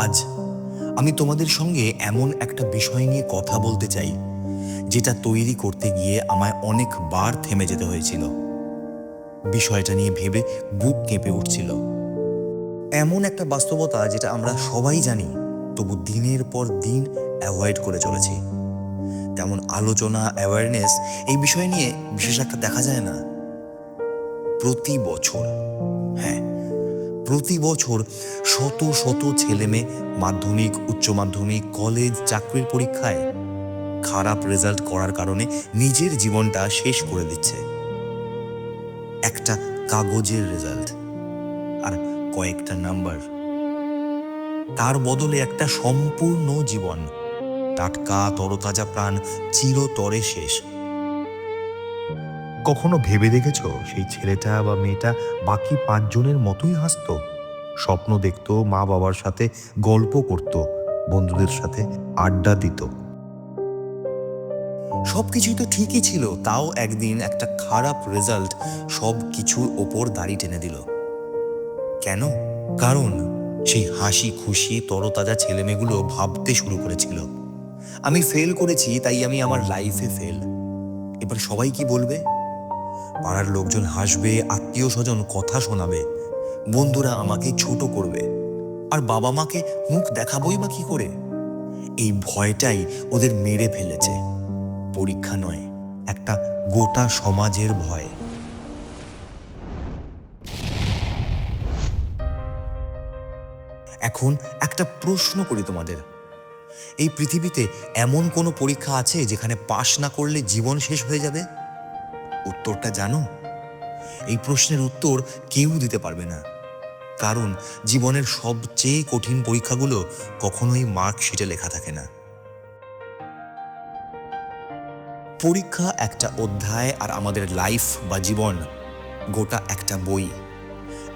আজ আমি তোমাদের সঙ্গে এমন একটা বিষয় নিয়ে কথা বলতে চাই যেটা তৈরি করতে গিয়ে আমায় অনেকবার থেমে যেতে হয়েছিল। বিষয়টা নিয়ে ভেবে বুক কেঁপে উঠছিল। এমন একটা বাস্তবতা যেটা আমরা সবাই জানি, তবু দিনের পর দিন অ্যাভয়েড করে চলেছি। তেমন আলোচনা, অ্যাওয়ারনেস এই বিষয় নিয়ে বিশেষ একটা দেখা যায় না। প্রতি বছর, হ্যাঁ, প্রতি বছর শত শত ছেলে মেয়ে মাধ্যমিক, উচ্চ মাধ্যমিক, কলেজ, চাকরির পরীক্ষায় খারাপ রেজাল্ট করার কারণে নিজের জীবনটা শেষ করে দিচ্ছে। একটা কাগজের রেজাল্ট আর কয়েকটা নাম্বার, তার বদলে একটা সম্পূর্ণ জীবন, টাটকা তরতাজা প্রাণ চিরতরে শেষ। কখনো ভেবে দেখেছো সেই ছেলেটা বা মেয়েটা বাকি 5 জনের মতোই হাসতো, স্বপ্ন দেখতো, মা বাবার সাথে গল্প করত, বন্ধুদের সাথে আড্ডা দিত, সবকিছুই তো ঠিকই ছিল, তাও একদিন একটা খারাপ রেজাল্ট সব কিছুর ওপর দাড়ি টেনে দিল। কেন? কারণ সেই হাসি খুশি তরতাজা ছেলেমেয়েগুলো ভাবতে শুরু করেছিল, আমি ফেল করেছি তাই আমি আমার লাইফে ফেল। এবার সবাই কি বলবে? পাড়ার লোকজন হাসবে, আত্মীয় স্বজন কথা শোনাবে, বন্ধুরা আমাকে ছোট করবে, আর বাবা মাকে মুখ দেখাবই বা কি করে? এই ভয়টাই ওদের মেরে ফেলেছে। পরীক্ষা নয়, একটা গোটা সমাজের ভয়। এখন একটা প্রশ্ন করি তোমাদের, এই পৃথিবীতে এমন কোনো পরীক্ষা আছে যেখানে পাশ না করলে জীবন শেষ হয়ে যাবে? উত্তরটা জানো? এই প্রশ্নের উত্তর কেউ দিতে পারবে না, কারণ জীবনের সবচেয়ে কঠিন পরীক্ষাগুলো কখনোই মার্কশিটে লেখা থাকে না। পরীক্ষা একটা অধ্যায়, আর আমাদের লাইফ বা জীবন গোটা একটা বই।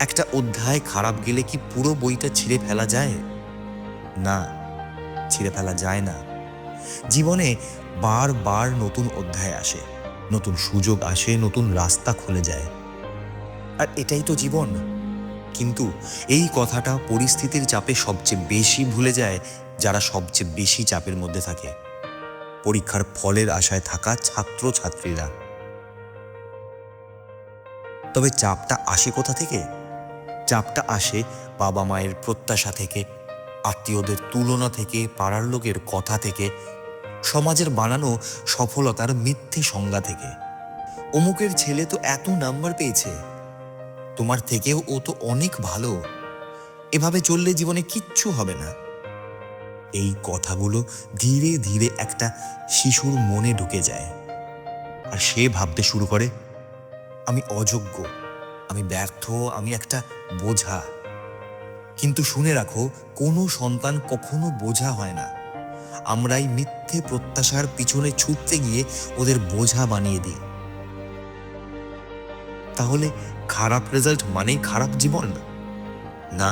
একটা অধ্যায় খারাপ গেলে কি পুরো বইটা ছিঁড়ে ফেলা যায়? না, ছিঁড়ে ফেলা যায় না। জীবনে বারবার নতুন অধ্যায় আসে, নতুন সুযোগ আসে, নতুন রাস্তা খুলে যায়, আর এটাই তো জীবন। কিন্তু এই কথাটা পরিস্থিতির চাপে সবচেয়ে বেশি ভুলে যায় যারা সবচেয়ে বেশি চাপের মধ্যে থাকে, পরীক্ষার ফলের আশায় থাকা ছাত্র ছাত্রীরা। তবে চাপটা আসে কোথা থেকে? চাপটা আসে বাবা মায়ের প্রত্যাশা থেকে, আত্মীয়দের তুলনা থেকে, পাড়ার লোকের কথা থেকে, সমাজের বানানো সফলতার মিথ্যে সংজ্ঞা থেকে। অমুকের ছেলে তো এত নাম্বার পেয়েছে, তোমার থেকেও ও তো অনেক ভালো, এভাবে চললে জীবনে কিচ্ছু হবে না। এই কথাগুলো ধীরে ধীরে একটা শিশুর মনে ঢুকে যায়, আর সে ভাবতে শুরু করে, আমি অযোগ্য, আমি ব্যর্থ, আমি একটা বোঝা। কিন্তু শুনে রাখো, কোনো সন্তান কখনো বোঝা হয় না। আমরাই মিথ্যে প্রত্যাশার পিছনে ছুটতে গিয়ে ওদের বোঝা বানিয়ে দিই। তাহলে খারাপ রেজাল্ট মানেই খারাপ জীবন? না,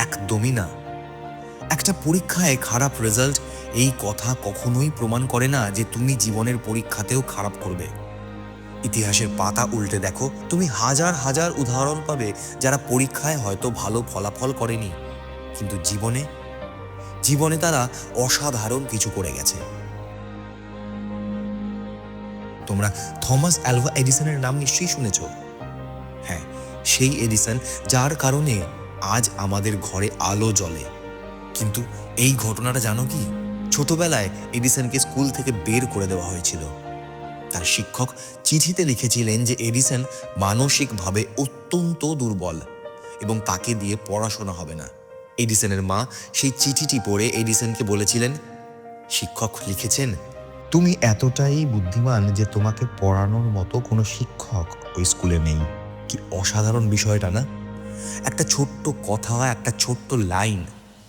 একদমই না। একটা পরীক্ষায় খারাপ রেজাল্ট এই কথা কখনোই প্রমাণ করে না যে তুমি জীবনের পরীক্ষাতেও খারাপ করবে। ইতিহাসের পাতা উল্টে দেখো, তুমি হাজার হাজার উদাহরণ পাবে যারা পরীক্ষায় হয়তো ভালো ফলাফল করেনি, কিন্তু জীবনে জীবনে তারা অসাধারণ কিছু করে গেছে। তোমরা থমাস অ্যালভা এডিসনের নাম নিশ্চয়ই শুনেছ। হ্যাঁ, সেই এডিসন যার কারণে আজ আমাদের ঘরে আলো জ্বলে। কিন্তু এই ঘটনাটা জানো কি? ছোটবেলায় এডিসনকে স্কুল থেকে বের করে দেওয়া হয়েছিল। তার শিক্ষক চিঠিতে লিখেছিলেন যে এডিসন মানসিকভাবে অত্যন্ত দুর্বল এবং তাকে দিয়ে পড়াশোনা হবে না। এডিসনের মা সেই চিঠিটি পড়ে এডিসনকে বলেছিলেন, শিক্ষক লিখেছেন, তুমি এতটাই বুদ্ধিমান যে তোমাকে পড়ানোর মতো কোনো শিক্ষক ওই স্কুলে নেই। কি অসাধারণ বিষয়টা না? একটা ছোট্ট কথা, একটা ছোট্ট লাইন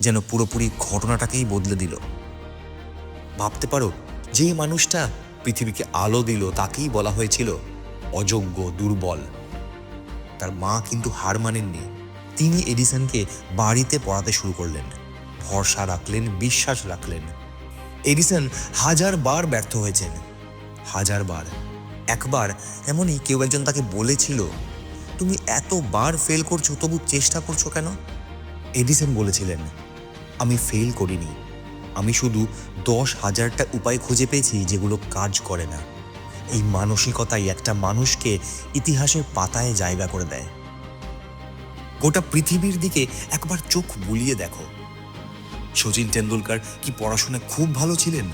যেন পুরোপুরি ঘটনাটাকেই বদলে দিল। ভাবতে পারো, যে মানুষটা পৃথিবীকে আলো দিল তাকেই বলা হয়েছিল অযোগ্য, দুর্বল। তার মা কিন্তু হার মানেননি। তিনি এডিসনকে বাড়িতে পড়াতে শুরু করলেন, ভরসা রাখলেন, বিশ্বাস রাখলেন। এডিসন হাজারবার ব্যর্থ হয়েছেন, হাজারবার। একবার এমনই কেউ একজন তাকে বলেছিল, তুমি এতবার ফেল করছো তবু চেষ্টা করছো কেন? এডিসন বলেছিলেন, আমি ফেল করিনি, আমি শুধু 10,000টা উপায় খুঁজে পেয়েছি যেগুলো কাজ করে না। এই মানসিকতাই একটা মানুষকে ইতিহাসের পাতায় জায়গা করে দেয়। গোটা পৃথিবীর দিকে একবার চোখ বুলিয়ে দেখো। সচিন টেন্ডুলকার কি পড়াশোনায় খুব ভালো ছিলেন?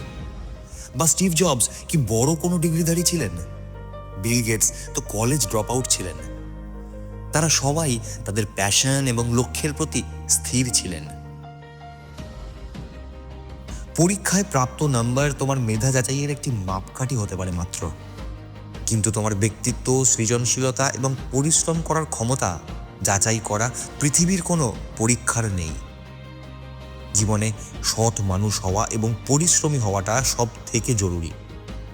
বা স্টিভ জবস কি বড় কোনো ডিগ্রিধারী ছিলেন? বিল গেটস তো কলেজ ড্রপ আউট ছিলেন। তারা সবাই তাদের প্যাশন এবং লক্ষ্যের প্রতি স্থির ছিলেন। পরীক্ষায় প্রাপ্ত নাম্বার তোমার মেধা যাচাইয়ের একটি মাপকাঠি হতে পারে মাত্র, কিন্তু তোমার ব্যক্তিত্ব, সৃজনশীলতা এবং পরিশ্রম করার ক্ষমতা যাচাই করা পৃথিবীর কোনো পরীক্ষার নেই। জীবনে সৎ মানুষ হওয়া এবং পরিশ্রমী হওয়াটা সব থেকে জরুরি।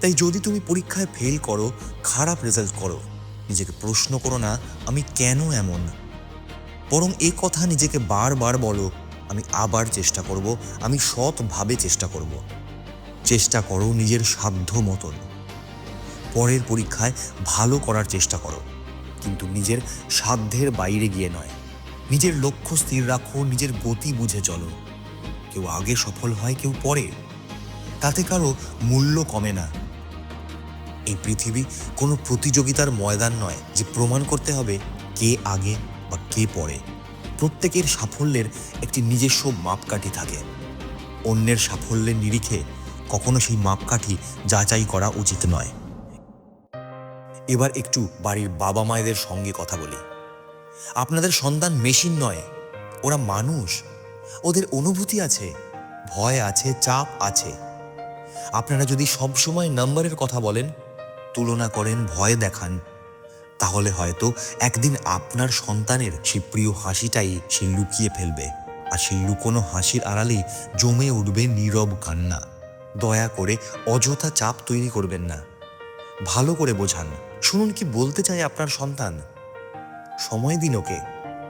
তাই যদি তুমি পরীক্ষায় ফেল করো, খারাপ রেজাল্ট করো, নিজেকে প্রশ্ন করো না আমি কেন এমন, বরং এ কথা নিজেকে বারবার বলো, আমি আবার চেষ্টা করব, আমি সৎভাবে চেষ্টা করব। চেষ্টা করো নিজের সাধ্য মতন। পরের পরীক্ষায় ভালো করার চেষ্টা করো, কিন্তু নিজের সাধ্যের বাইরে গিয়ে নয়। নিজের লক্ষ্য স্থির রাখো, নিজের গতি বুঝে চলো। কেউ আগে সফল হয়, কেউ পরে, তাতে কারো মূল্য কমে না। এই পৃথিবী কোনো প্রতিযোগিতার ময়দান নয় যে প্রমাণ করতে হবে কে আগে বা কে পরে। প্রত্যেকের সাফল্যের একটি নিজস্ব মাপকাঠি থাকে। অন্যের সাফল্যের নিরিখে কখনো সেই মাপকাঠি যাচাই করা উচিত নয়। এবার একটু বাড়ির বাবা মায়েদের সঙ্গে কথা বলি। আপনাদের সন্তান মেশিন নয়, ওরা মানুষ। ওদের অনুভূতি আছে, ভয় আছে, চাপ আছে। আপনারা যদি সবসময় নাম্বারের কথা বলেন, তুলনা করেন, ভয় দেখান, তাহলে হয়তো একদিন আপনার সন্তানের সেই প্রিয় হাসিটাই সে লুকিয়ে ফেলবে, আর সেই লুকোনো হাসির আড়ালেই জমে উঠবে নীরব কান্না। দয়া করে অযথা চাপ তৈরি করবেন না। ভালো করে বোঝান, শুনুন কি বলতে চায় আপনার সন্তান। সময় দিন ওকে।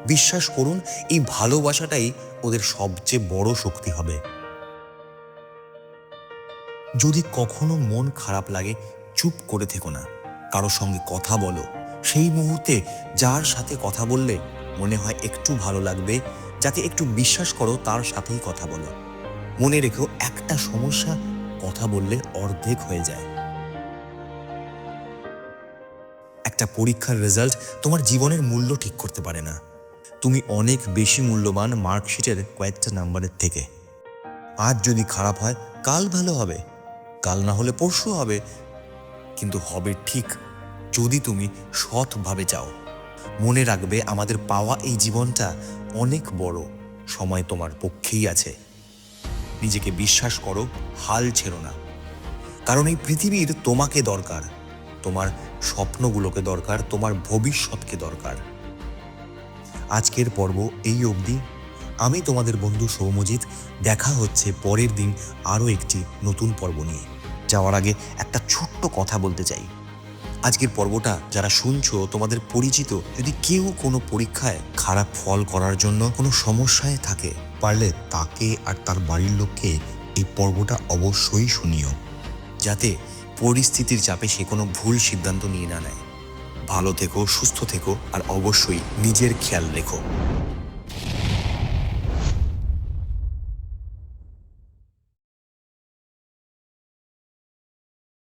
বিশ্বাস করুন, এই ভালোবাসাটাই ওদের সবচেয়ে বড় শক্তি হবে। যদি কখনো মন খারাপ লাগে, চুপ করে থেকো না, কারো সঙ্গে কথা বলো। সেই মুহূর্তে যার সাথে কথা বললে মনে হয় একটু ভালো লাগবে, যাকে একটু বিশ্বাস করো তার সাথেই কথা বলো। মনে রেখো, একটা সমস্যা কথা বললে অর্ধেক হয়ে যায়। একটা পরীক্ষার রেজাল্ট তোমার জীবনের মূল্য ঠিক করতে পারে না। তুমি অনেক বেশি মূল্যবান মার্কশিটের কয়েকটা নাম্বারের থেকে। আজ যদি খারাপ হয়, কাল ভালো হবে, কাল না হলে পরশু হবে, কিন্তু হবে ঠিক যদি তুমি সৎভাবে চাও। মনে রাখবে, আমাদের পাওয়া এই জীবনটা অনেক বড়, সময় তোমার পক্ষেই আছে। নিজেকে বিশ্বাস করো, হাল ছেড়ো না, কারণ এই পৃথিবীর তোমাকে দরকার, তোমার স্বপ্নগুলোকে দরকার, তোমার ভবিষ্যৎকে দরকার। আজকের পর্ব এই অবধি। আমি তোমাদের বন্ধু সৌম্যজিৎ। দেখা হচ্ছে পরের দিন আরও একটি নতুন পর্ব নিয়ে। যাওয়ার আগে একটা ছোট্ট কথা বলতে চাই। আজকের পর্বটা যারা শুনছো, তোমাদের পরিচিত যদি কেউ কোনো পরীক্ষায় খারাপ ফল করার জন্য কোনো সমস্যায় থাকে, পারলে তাকে আর তার বাড়ির লোককে এই পর্বটা অবশ্যই শুনিও, যাতে পরিস্থিতির চাপে সে কোনো ভুল সিদ্ধান্ত নিয়ে না নেয়। ভালো থেকো, সুস্থ থেকো, আর অবশ্যই নিজের খেয়াল রেখো।